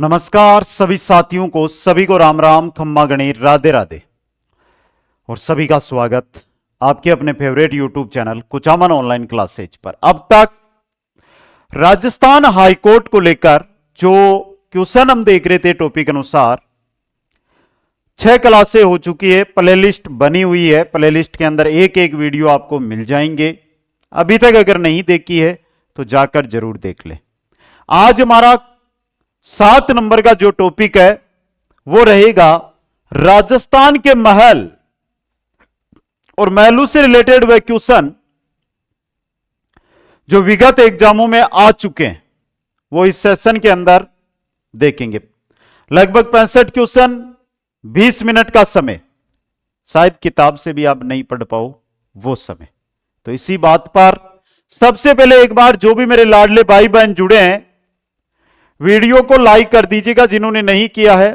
नमस्कार सभी साथियों को, सभी को राम राम, खम्मा गणेर, राधे राधे और सभी का स्वागत आपके अपने favourite YouTube channel Kuchaman online classes पर। अब तक राजस्थान हाईकोर्ट को लेकर जो क्वेश्चन हम देख रहे थे टॉपिक अनुसार 6 क्लासें हो चुकी है, प्लेलिस्ट बनी हुई है। प्लेलिस्ट के अंदर एक एक वीडियो आपको मिल जाएंगे। अभी तक अगर नहीं देखी है तो जाकर जरूर देख ले। आज हमारा 7 नंबर का जो टॉपिक है वो रहेगा राजस्थान के महल और महलों से रिलेटेड वह क्वेश्चन जो विगत एग्जामों में आ चुके हैं वो इस सेशन के अंदर देखेंगे। लगभग 65 क्वेश्चन, 20 मिनट का समय, शायद किताब से भी आप नहीं पढ़ पाओ वो समय। तो इसी बात पर सबसे पहले एक बार जो भी मेरे लाडले भाई बहन जुड़े हैं वीडियो को लाइक कर दीजिएगा। जिन्होंने नहीं किया है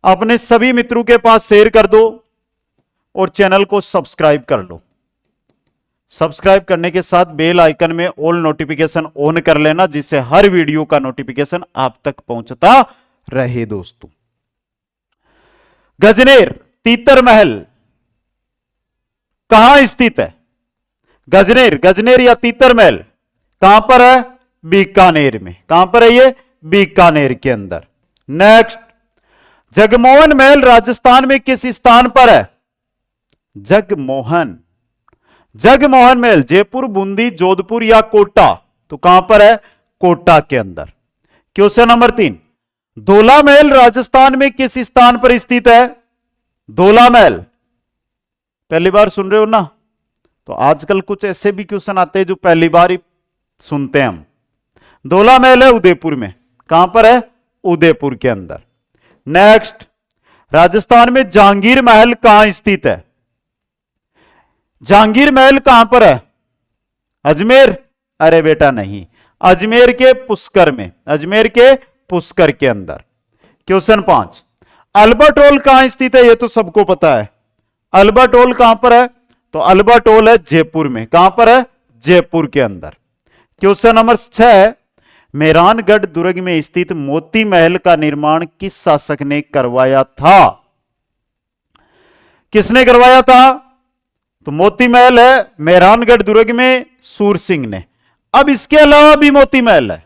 अपने सभी मित्रों के पास शेयर कर दो और चैनल को सब्सक्राइब कर लो। सब्सक्राइब करने के साथ बेल आइकन में ऑल नोटिफिकेशन ऑन कर लेना, जिससे हर वीडियो का नोटिफिकेशन आप तक पहुंचता रहे। दोस्तों, गजनेर तीतर महल कहां स्थित है? गजनेर या तीतर महल कहां पर है? बीकानेर में। कहां पर है ये? बीकानेर के अंदर। नेक्स्ट, जगमोहन महल राजस्थान में किस स्थान पर है? जगमोहन महल जयपुर, बूंदी, जोधपुर या कोटा? तो कहां पर है? कोटा के अंदर। क्वेश्चन नंबर 3, धोला महल राजस्थान में किस स्थान पर स्थित है? धोला महल पहली बार सुन रहे हो ना? तो आजकल कुछ ऐसे भी क्वेश्चन आते हैं जो पहली बार ही सुनते हैं हम। धोला महल है उदयपुर में। कहां पर है? उदयपुर के अंदर। नेक्स्ट, राजस्थान में जहांगीर महल कहां स्थित है? जहांगीर महल कहां पर है? अजमेर? अरे बेटा नहीं, अजमेर के पुष्कर में। अजमेर के पुष्कर के अंदर। क्वेश्चन 5, अल्बर्ट हॉल कहां स्थित है? यह तो सबको पता है। अल्बर्ट हॉल कहां पर है? तो अल्बर्ट हॉल है जयपुर में। कहां पर है? जयपुर के अंदर। क्वेश्चन नंबर 6, मेहरानगढ़ दुर्ग में स्थित मोती महल का निर्माण किस शासक ने करवाया था? किसने करवाया था? तो मोती महल है मेहरानगढ़ दुर्ग में सूर सिंह ने। अब इसके अलावा भी मोती महल है।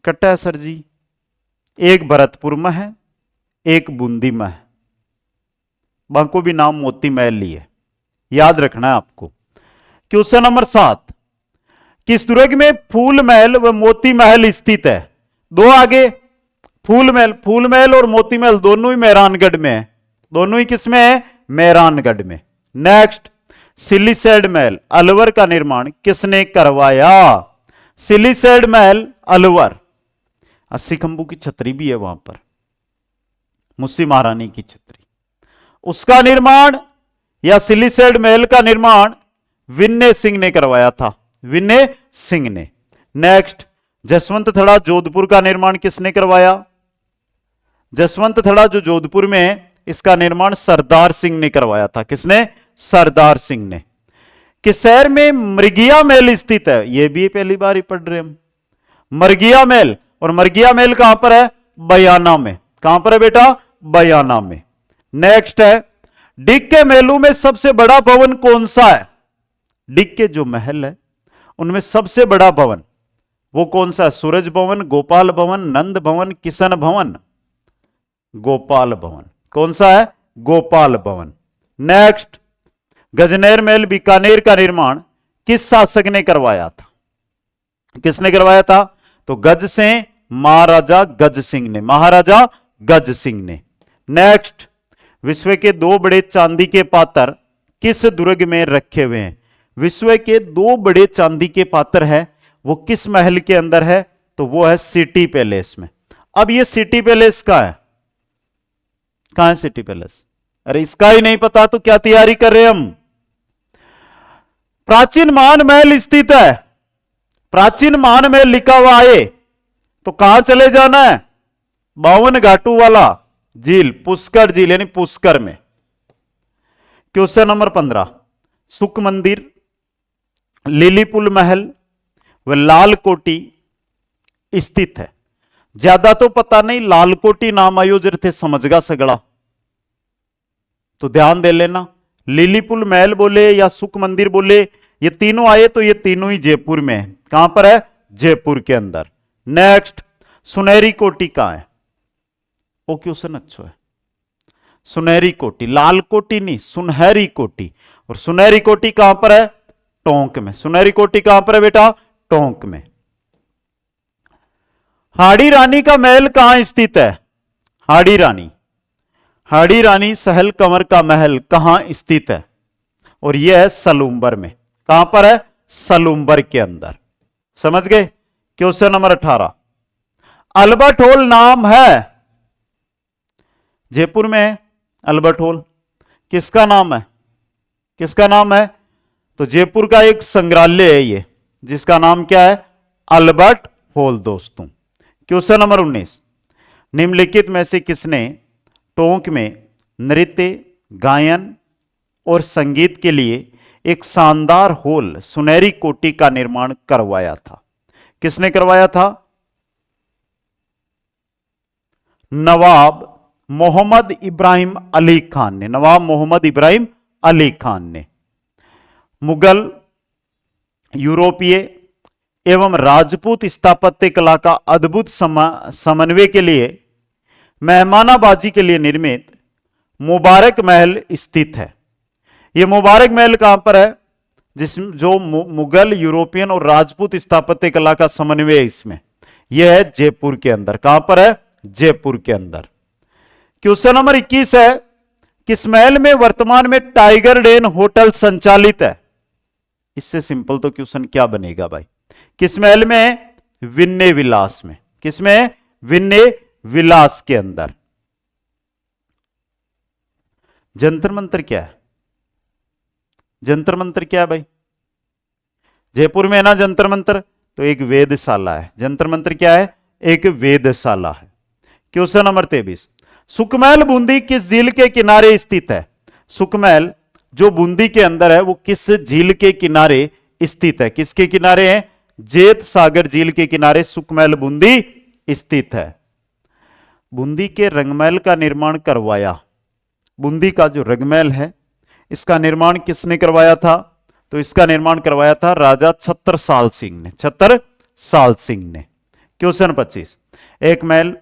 कट्टा है सर जी। एक भरतपुर में है, एक बूंदी में है। बाको भी नाम मोती महल लिए, याद रखना है आपको। क्वेश्चन नंबर 7, किस दुर्ग में फूल महल व मोती महल स्थित है? दो आगे फूल महल और मोती महल दोनों ही मेहरानगढ़ में है। दोनों ही किसमें है? मेहरानगढ़ में। नेक्स्ट, सिलीसैड महल अलवर का निर्माण किसने करवाया? सिलीसैड महल अलवर, 80 खंभों की छतरी भी है वहां पर, मुस्सी महारानी की छतरी। उसका निर्माण या सिलीसैड महल का निर्माण विनय सिंह ने करवाया था। विनय सिंह ने। नेक्स्ट, जसवंत थड़ा जोधपुर का निर्माण किसने करवाया? जसवंत थड़ा जो जोधपुर में है इसका निर्माण सरदार सिंह ने करवाया था। किसने? सरदार सिंह ने। किस शहर में मरगिया महल स्थित है? यह भी पहली बार ही पढ़ रहे हम। मरगिया महल, और मरगिया महल कहां पर है? बयाना में। कहां पर है बेटा? बयाना में। नेक्स्ट है, डिग के महलों में सबसे बड़ा भवन कौन सा है? डिग के जो महल है उनमें सबसे बड़ा भवन वो कौन सा है? सूरज भवन, गोपाल भवन, नंद भवन, किशन भवन? गोपाल भवन। कौन सा है? गोपाल भवन। नेक्स्ट, गजनेर महल बीकानेर का निर्माण किस शासक ने करवाया था? किसने करवाया था? तो गज से महाराजा गज सिंह ने। महाराजा गज सिंह ने। नेक्स्ट, विश्व के 2 बड़े चांदी के पात्र किस दुर्ग में रखे हुए हैं? विश्व के 2 बड़े चांदी के पात्र है वो किस महल के अंदर है? तो वो है सिटी पैलेस में। अब ये सिटी पैलेस का है। कहां है सिटी पैलेस? अरे इसका ही नहीं पता तो क्या तैयारी कर रहे हम? प्राचीन मान महल स्थित है। प्राचीन मान महल लिखा हुआ आए तो कहां चले जाना है? 52 घाटों वाला झील, पुष्कर झील यानी पुष्कर में। क्वेश्चन नंबर 15, सुख मंदिर, लिलीपुल महल व लाल कोटी स्थित है। ज्यादा तो पता नहीं, लालकोटी नाम आयोजर थे समझगा सगड़ा, तो ध्यान दे लेना। लिलीपुल महल बोले या सुख मंदिर बोले, ये तीनों आए तो ये तीनों ही जयपुर में है। कहां पर है? जयपुर के अंदर। नेक्स्ट, सुनहरी कोटी कहां है? वो क्वेश्चन अच्छा है। सुनहरी कोटी, लाल कोटी नहीं, सुनहरी कोटी। और सुनहरी कोटी कहां पर है? टोंक में। सुनहरी कोटी कहां पर है बेटा? टोंक में। हाड़ी रानी का महल कहां स्थित है? हाड़ी रानी, हाड़ी रानी सहल कंवर का महल कहां स्थित है? और यह है सलूम्बर में। कहां पर है? सलूम्बर के अंदर। समझ गए? क्वेश्चन नंबर 18, अल्बर्ट हॉल नाम है, जयपुर में है अल्बर्ट हॉल, किसका नाम है? किसका नाम है? तो जयपुर का एक संग्रहालय है ये, जिसका नाम क्या है? Albert hall. दोस्तों क्वेश्चन नंबर 19, निम्नलिखित में से किसने टोंक में नृत्य, गायन और संगीत के लिए एक शानदार हॉल सुनहरी कोटी का निर्माण करवाया था? किसने करवाया था? नवाब मोहम्मद इब्राहिम अली खान ने। नवाब मोहम्मद इब्राहिम अली खान ने मुगल, यूरोपीय एवं राजपूत स्थापत्य कला का अद्भुत समन्वय के लिए मेहमानाबाजी के लिए निर्मित मुबारक महल स्थित है। यह मुबारक महल कहां पर है? जिसमें जो मुगल, यूरोपियन और राजपूत स्थापत्य कला का समन्वय है इसमें, यह है जयपुर के अंदर। कहां पर है? जयपुर के अंदर। क्वेश्चन नंबर 21 है, किस महल में वर्तमान में टाइगर डेन होटल संचालित है? इससे सिंपल तो क्वेश्चन क्या बनेगा भाई? किस महल में? विन्ने विलास में। किसमें? विन्ने विलास के अंदर। जंतर मंतर क्या है? जंतर मंतर क्या है भाई? जयपुर में है ना जंतर मंतर, तो एक वेदशाला है। जंतर मंतर क्या है? एक वेदशाला है। क्वेश्चन नंबर 23, सुखमहल बूंदी किस झील के किनारे स्थित है? सुखमहल जो बूंदी के अंदर है वो किस झील के किनारे स्थित है? किसके किनारे है? जेत सागर झील के किनारे सुखमहल बूंदी स्थित है। बूंदी के रंगमहल का निर्माण करवाया, बूंदी का जो रंगमहल है इसका निर्माण किसने करवाया था? तो इसका निर्माण करवाया था राजा छत्रसाल सिंह ने। छत्रसाल सिंह ने। क्वेश्चन 25, एक महल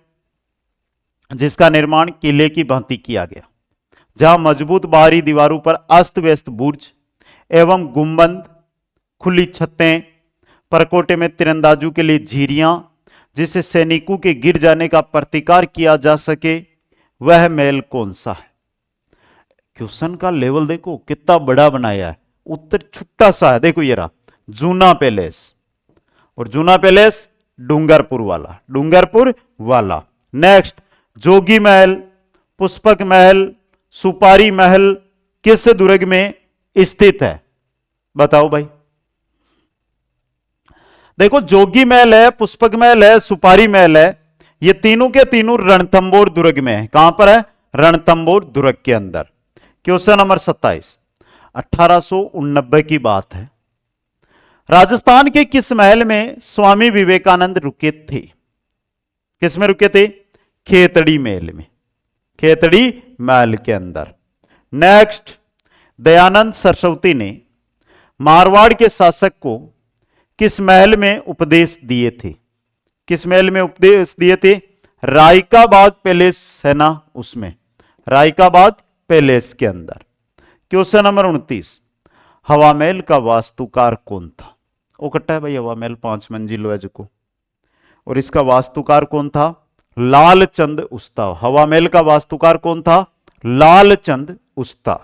जिसका निर्माण किले की भांति किया गया, जहां मजबूत बाहरी दीवारों पर अस्त व्यस्त बुर्ज एवं गुंबद, खुली छतें, परकोटे में तीरंदाजों के लिए झीरियां, जिससे सैनिकों के गिर जाने का प्रतिकार किया जा सके, वह महल कौन सा है? क्वेश्चन का लेवल देखो कितना बड़ा बनाया है। उत्तर छोटा सा है, देखो ये रहा जूना पैलेस, और जूना पैलेस डूंगरपुर वाला, डूंगरपुर वाला। नेक्स्ट, जोगी महल, पुष्पक महल, सुपारी महल किस दुर्ग में स्थित है? बताओ भाई। देखो जोगी महल है, पुष्पक महल है, सुपारी महल है, ये तीनों के तीनों रणथंबोर दुर्ग में है। कहां पर है? रणथंबोर दुर्ग के अंदर। क्वेश्चन नंबर 27, 1889 की बात है, राजस्थान के किस महल में स्वामी विवेकानंद रुके थे? किस में रुके थे? खेतड़ी महल में। खेतड़ी महल के अंदर। नेक्स्ट, दयानंद सरस्वती ने मारवाड़ के शासक को किस महल में उपदेश दिए थे? किस महल में उपदेश दिए थे? रायका बाग पैलेस है ना, उसमें, रायका बाग पैलेस के अंदर। क्वेश्चन नंबर 29, हवा महल का वास्तुकार कौन था? वो कट्टा है भाई, हवा महल 5 मंजिल है जो, और इसका वास्तुकार कौन था? लालचंद उस्ता। हवा महल का वास्तुकार कौन था? लालचंद उस्ता।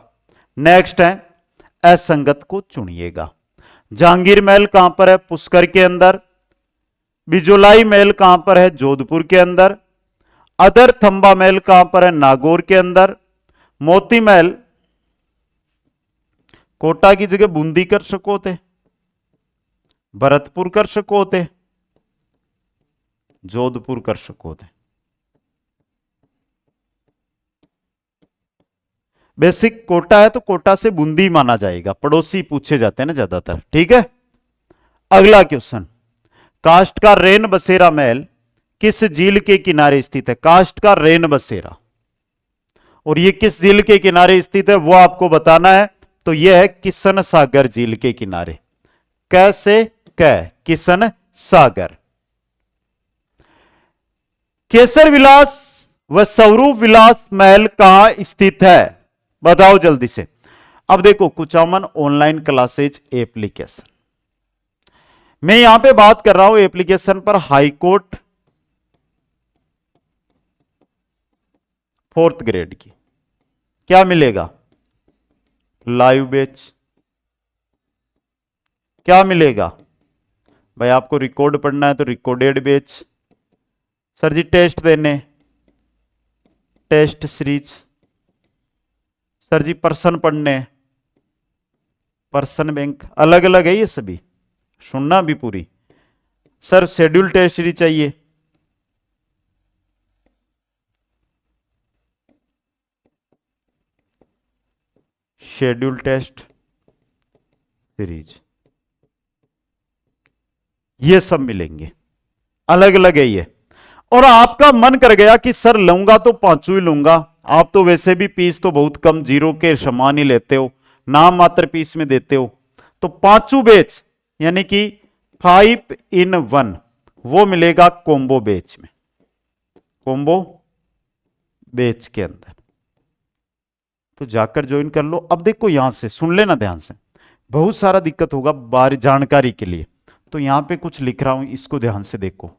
नेक्स्ट है, असंगत को चुनिएगा। जहांगीर महल कहां पर है? पुष्कर के अंदर। बिजोलाई महल कहां पर है? जोधपुर के अंदर। अदर थंबा महल कहां पर है? नागौर के अंदर। मोती महल कोटा की जगह बूंदी कर सको थे, भरतपुर कर सको थे, जोधपुर कर सको थे। बेसिक कोटा है तो कोटा से बूंदी माना जाएगा, पड़ोसी पूछे जाते हैं ना ज्यादातर। ठीक है, अगला क्वेश्चन, काष्ठ का रेन बसेरा महल किस झील के किनारे स्थित है? कास्ट का रेन बसेरा। और ये किस झील के किनारे स्थित है वो आपको बताना है। तो यह है किशन सागर झील के किनारे। कैसे किशन सागर। केसर विलास व स्वरूप विलास महल कहां स्थित है? बताओ जल्दी से। अब देखो, कुचामन ऑनलाइन क्लासेज एप्लीकेशन, मैं यहां पे बात कर रहा हूं एप्लीकेशन पर हाईकोर्ट 4th ग्रेड की। क्या मिलेगा? Live batch. क्या मिलेगा भाई? आपको रिकॉर्ड पढ़ना है तो रिकॉर्डेड बैच। सर जी टेस्ट देने, टेस्ट सीरीज। सर जी पर्सन पढ़ने, पर्सन बैंक। अलग अलग है ये सभी, सुनना भी पूरी। सर शेड्यूल टेस्ट सीरीज चाहिए, शेड्यूल टेस्ट सीरीज, ये सब मिलेंगे, अलग अलग है ये। और आपका मन कर गया कि सर लूंगा तो पांचों ही लूंगा, आप तो वैसे भी फीस तो बहुत कम, जीरो के समान ही लेते हो, नाम मात्र फीस में देते हो, तो पांचों बैच यानी कि 5 in 1 वो मिलेगा कॉम्बो बैच में, कॉम्बो बैच के अंदर। तो जाकर ज्वाइन कर लो। अब देखो यहां से सुन लेना ध्यान से, बहुत सारा दिक्कत होगा बार जानकारी के लिए, तो यहां पे कुछ लिख रहा हूं, इसको ध्यान से देखो।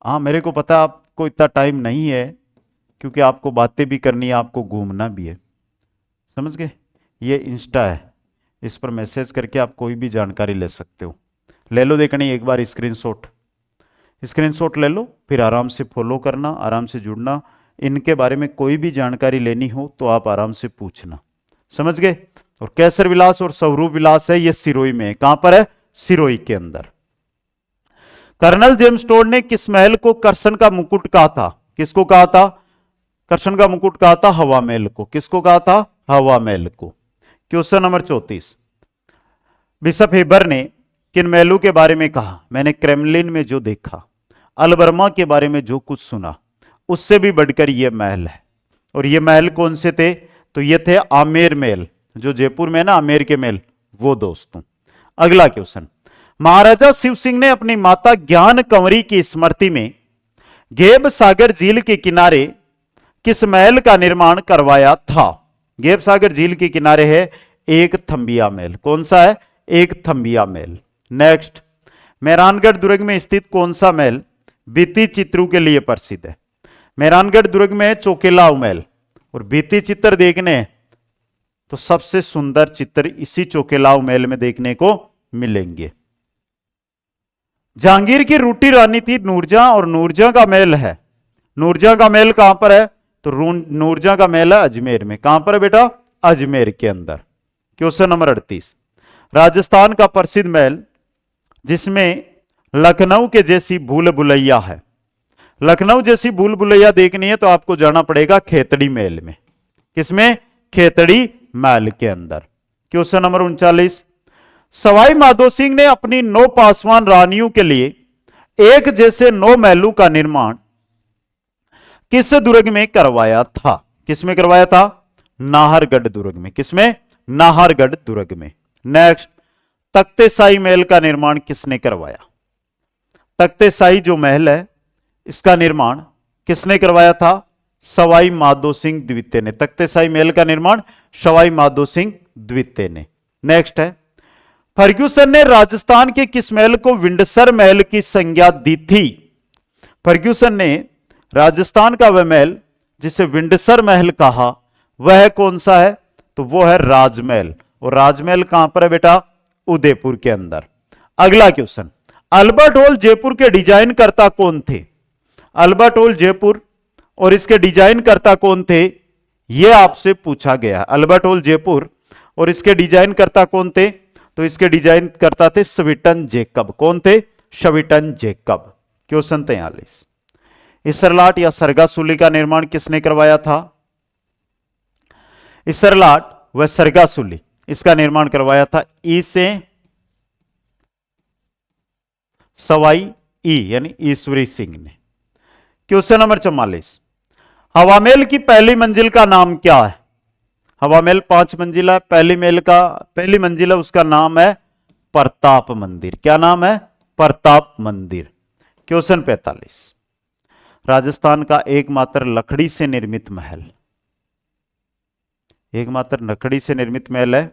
हाँ मेरे को पता है आपको इतना टाइम नहीं है, क्योंकि आपको बातें भी करनी है, आपको घूमना भी है, समझ गए? ये इंस्टा है, इस पर मैसेज करके आप कोई भी जानकारी ले सकते हो। ले लो देखनी एक बार स्क्रीनशॉट, स्क्रीनशॉट ले लो, फिर आराम से फॉलो करना, आराम से जुड़ना। इनके बारे में कोई भी जानकारी लेनी हो तो आप आराम से पूछना, समझ गए? और केसर विलास और स्वरूप विलास है, ये सिरोही में है। कहां पर है? सिरोही के अंदर। कर्नल जेम्स टोड ने किस महल को कर्षण का मुकुट कहा था? किसको कहा था कर्षण का मुकुट? कहा था हवा महल को। किसको कहा था? हवा महल को। क्वेश्चन नंबर 34, बिशप हेबर ने किन महलों के बारे में कहा? मैंने क्रेमलिन में जो देखा, अलबर्मा के बारे में जो कुछ सुना, उससे भी बढ़कर यह महल है। और ये महल कौन से थे? तो ये थे आमेर महल, जो जयपुर में ना आमेर के महल, वो दोस्तों। अगला क्वेश्चन, महाराजा शिव सिंह ने अपनी माता ज्ञान कंवरी की स्मृति में गेब सागर झील के किनारे किस महल का निर्माण करवाया था? गेब सागर झील के किनारे है एक थंबिया महल। कौन सा है? एक थंबिया महल। नेक्स्ट, मेहरानगढ़ दुर्ग में स्थित कौन सा महल भित्ति चित्रों के लिए प्रसिद्ध है? मेहरानगढ़ दुर्ग में चौकेलाव महल, और भित्ति चित्र देखने तो सबसे सुंदर चित्र इसी चौकेलाव महल में देखने को मिलेंगे। जहांगीर की रूठी रानी थी नूरजहां, और नूरजहां का महल है, नूरजहां का महल कहां पर है? तो नूरजहां का महल है अजमेर में। कहां पर है बेटा? अजमेर के अंदर। क्वेश्चन नंबर 38, राजस्थान का प्रसिद्ध महल जिसमें लखनऊ के जैसी भूल भुलैया है, लखनऊ जैसी भूल भुलैया देखनी है तो आपको जाना पड़ेगा खेतड़ी महल में। किसमें? खेतड़ी महल के अंदर। क्वेश्चन नंबर 39, सवाई माधो सिंह ने अपनी 9 पासवान रानियों के लिए एक जैसे 9 महलों का निर्माण किस दुर्ग में करवाया था? किसमें करवाया था? नाहरगढ़ दुर्ग में। किसमें? नाहरगढ़ दुर्ग में। नेक्स्ट, तख्ते शाही महल का निर्माण किसने करवाया? तख्ते शाही जो महल है इसका निर्माण किसने करवाया था? सवाई माधो सिंह द्वितीय ने। तख्ते शाही महल का निर्माण सवाई माधो सिंह द्वितीय ने। नेक्स्ट है, फर्ग्यूसन ने राजस्थान के किस महल को विंडसर महल की संज्ञा दी थी? फर्ग्यूसन ने राजस्थान का वह महल जिसे विंडसर महल कहा, वह कौन सा है? तो वो है राजमहल। और राजमहल कहां पर है बेटा? उदयपुर के अंदर। अगला क्वेश्चन, अल्बर्ट हॉल जयपुर के डिजाइन करता कौन थे? अल्बर्ट हॉल जयपुर और इसके डिजाइन करता कौन थे? यह आपसे पूछा गया। अल्बर्ट हॉल जयपुर और इसके डिजाइन करता कौन थे? तो इसके डिजाइन करता थे स्वीटन जैकब। कौन थे? स्वीटन जैकब। क्वेश्चन 43, इसरलाट या सरगासुली का निर्माण किसने करवाया था? इसरलाट व सरगासुली, इसका निर्माण करवाया था ई से सवाई ई यानी ईश्वरी सिंह ने। क्वेश्चन नंबर 44, हवा महल की पहली मंजिल का नाम क्या है? हवा महल 5 मंजिला, पहली मंजिला उसका नाम है प्रताप मंदिर। क्या नाम है? प्रताप मंदिर। क्वेश्चन 45, राजस्थान का एकमात्र लकड़ी से निर्मित महल, एकमात्र लकड़ी से निर्मित महल है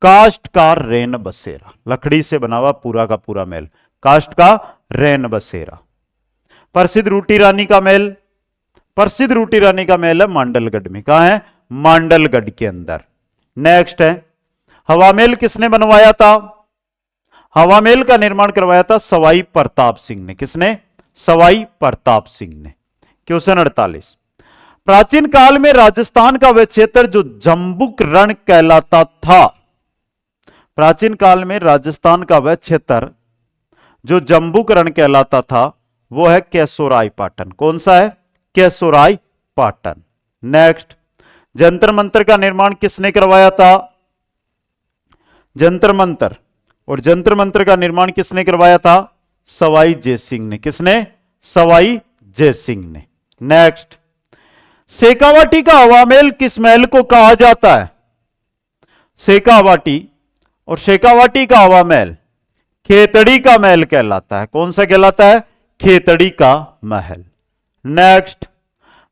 काष्ठ का रैन बसेरा। लकड़ी से बना हुआ पूरा का पूरा महल, काष्ठ का रैन बसेरा। प्रसिद्ध रोटी रानी का महल, प्रसिद्ध रोटी रानी का महल है मांडलगढ़ में। कहां है? मांडलगढ़ के अंदर। नेक्स्ट है, हवा महल किसने बनवाया था? हवा महल का निर्माण करवाया था सवाई प्रताप सिंह ने। किसने? सवाई प्रताप सिंह ने। क्वेश्चन 48, प्राचीन काल में राजस्थान का वह क्षेत्र जो जम्बुक रण कहलाता था, प्राचीन काल में राजस्थान का वह क्षेत्र जो जम्बुक रण कहलाता था वो है केशोराय पाटन। कौन सा है? केशोराय पाटन। नेक्स्ट, जंतर मंतर का निर्माण किसने करवाया था? जंतर मंतर, और जंतर मंतर का निर्माण किसने करवाया था? सवाई जयसिंह ने। किसने? सवाई जयसिंह ने। नेक्स्ट, शेखावाटी का हवा महल किस महल को कहा जाता है? शेखावाटी और शेखावाटी का हवा महल खेतड़ी का महल कहलाता है। कौन सा कहलाता है? खेतड़ी का महल। नेक्स्ट,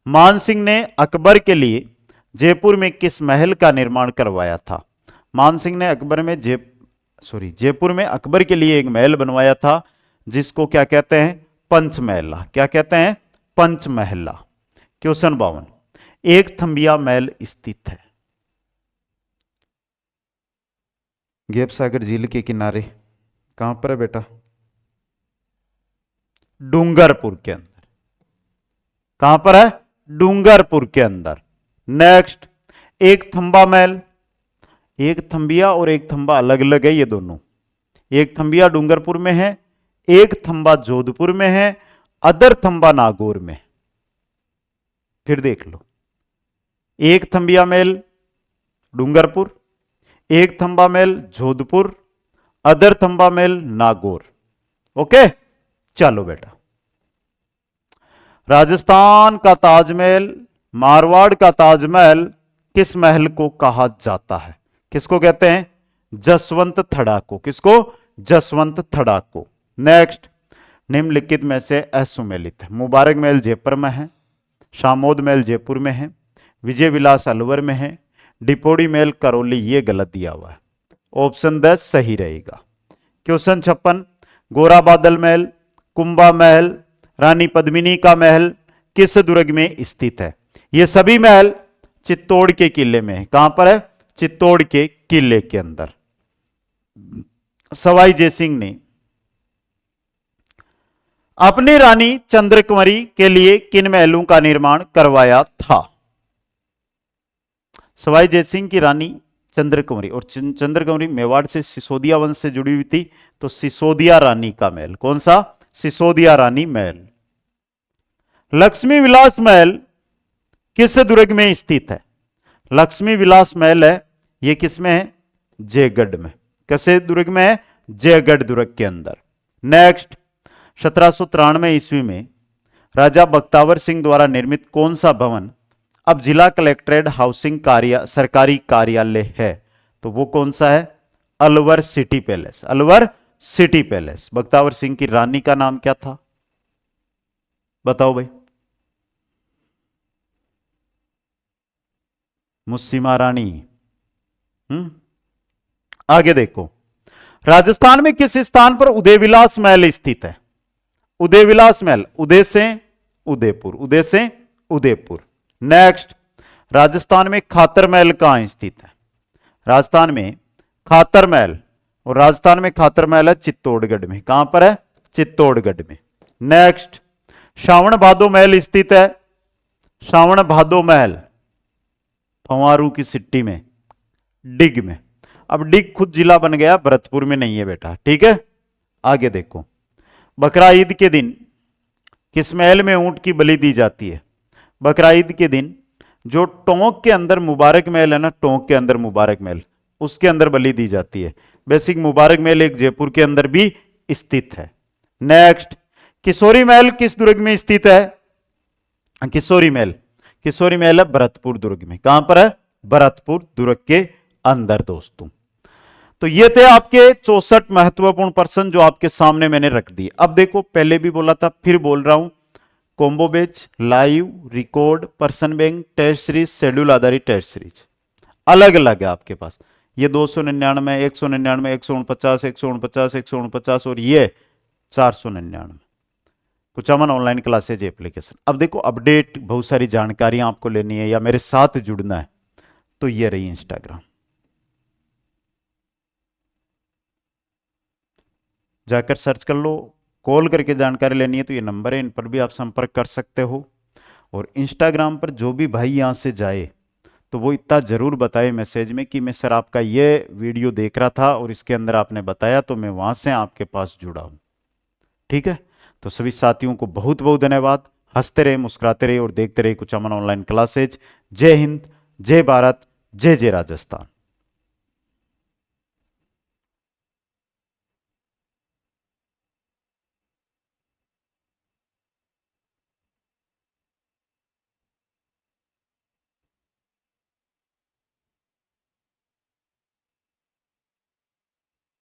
मान सिंह ने अकबर के लिए जयपुर में किस महल का निर्माण करवाया था? मान सिंह ने जयपुर में अकबर के लिए एक महल बनवाया था जिसको क्या कहते हैं? पंचमहला। क्या कहते हैं? पंचमहला। क्वेश्चन 52, एक थंबिया महल स्थित है गैप सागर झील के किनारे। कहां पर है बेटा? डूंगरपुर के अंदर। कहां पर है? डूंगरपुर के अंदर। नेक्स्ट, एक थंबा महल, एक थंबिया और एक थंबा अलग अलग है ये दोनों। एक थंबिया डूंगरपुर में है, एक थंबा जोधपुर में है, अदर थंबा नागौर में। फिर देख लो, एक थंबिया महल डूंगरपुर, एक थंबा महल जोधपुर, अदर थंबा महल नागौर। ओके, चलो बेटा, राजस्थान का ताजमहल, मारवाड़ का ताजमहल किस महल को कहा जाता है? किसको कहते हैं? जसवंत थड़ा को। किसको? जसवंत थड़ा को। नेक्स्ट, निम्नलिखित में से असुमेलित है। मुबारक महल जयपुर में है, शामोद महल जयपुर में है, विजय विलास अलवर में है, डिपोड़ी महल करौली। ये गलत दिया हुआ है, ऑप्शन 10 सही रहेगा। क्वेश्चन 56, गोरा बादल महल, कुंभा महल, रानी पद्मिनी का महल किस दुर्ग में स्थित है? ये सभी महल चित्तौड़ के किले में है। कहां पर है? चित्तौड़ के किले के अंदर। सवाई जयसिंह ने अपनी रानी चंद्रकुमारी के लिए किन महलों का निर्माण करवाया था? सवाई जयसिंह की रानी चंद्रकुमारी, और चंद्रकुमारी मेवाड़ से सिसोदिया वंश से जुड़ी हुई थी, तो सिसोदिया रानी का महल। कौन सा? सिसोदिया रानी महल। लक्ष्मी विलास महल किस दुर्ग में स्थित है? लक्ष्मी विलास महल है, ये किस में है? जयगढ़ में। कैसे दुर्ग में है? जयगढ़ दुर्ग के अंदर। नेक्स्ट, 1793 ईस्वी में राजा बख्तावर सिंह द्वारा निर्मित कौन सा भवन अब जिला कलेक्ट्रेट हाउसिंग सरकारी कार्यालय है? तो वो कौन सा है? Alwar city palace. Alwar city palace. Bakhtawar Singh की रानी का नाम क्या था? बताओ भाई। मुस्सिमा रानी। आगे देखो, राजस्थान में किस स्थान पर उदयविलास महल स्थित है? उदयविलास महल, उदय से उदयपुर, उदय से उदयपुर। नेक्स्ट, राजस्थान में खातर महल कहां स्थित है? राजस्थान में खातर महल, और राजस्थान में खातर महल है चित्तौड़गढ़ में। कहां पर है? चित्तौड़गढ़ में। नेक्स्ट, श्रावण भादो महल स्थित है, श्रावण भादो महल फंवारू की सिट्टी में, डिग में। अब डिग खुद जिला बन गया, भरतपुर में नहीं है बेटा, ठीक है। आगे देखो, बकरा ईद के दिन किस महल में ऊंट की बलि दी जाती है? बकरा ईद के दिन जो टोंक के अंदर मुबारक महल है ना, टोंक के अंदर मुबारक महल, उसके अंदर बलि दी जाती है। बेसिक मुबारक महल एक जयपुर के अंदर भी स्थित है। नेक्स्ट, किशोरी महल किस दुर्ग में स्थित है? किशोरी महल है भरतपुर दुर्ग में। कहां पर है? भरतपुर दुर्ग के अंदर दोस्तों। तो ये थे आपके 64 महत्वपूर्ण प्रश्न जो आपके सामने मैंने रख दिए। अब देखो, पहले भी बोला था, फिर बोल रहा हूं, combo batch, live, record, person bank, test series, schedule आधारित टेस्ट सीरीज अलग अलग है आपके पास। ये 299, 199, 149, 149, 149 और ये 499 कुचामन ऑनलाइन क्लासेज एप्लीकेशन। अब देखो, अपडेट बहुत सारी जानकारियां आपको लेनी है या मेरे साथ जुड़ना है तो ये रही इंस्टाग्राम, जाकर सर्च कर लो। कॉल करके जानकारी लेनी है तो ये नंबर है, इन पर भी आप संपर्क कर सकते हो। और इंस्टाग्राम पर जो भी भाई यहां से जाए तो वो इतना जरूर बताए मैसेज में कि मैं सर आपका ये वीडियो देख रहा था और इसके अंदर आपने बताया तो मैं वहां से आपके पास जुड़ा हूं। ठीक है, तो सभी साथियों को बहुत बहुत धन्यवाद। हंसते रहे, मुस्कुराते रहे और देखते रहे कुचामन ऑनलाइन क्लासेज। जय हिंद, जय भारत, जय जय राजस्थान।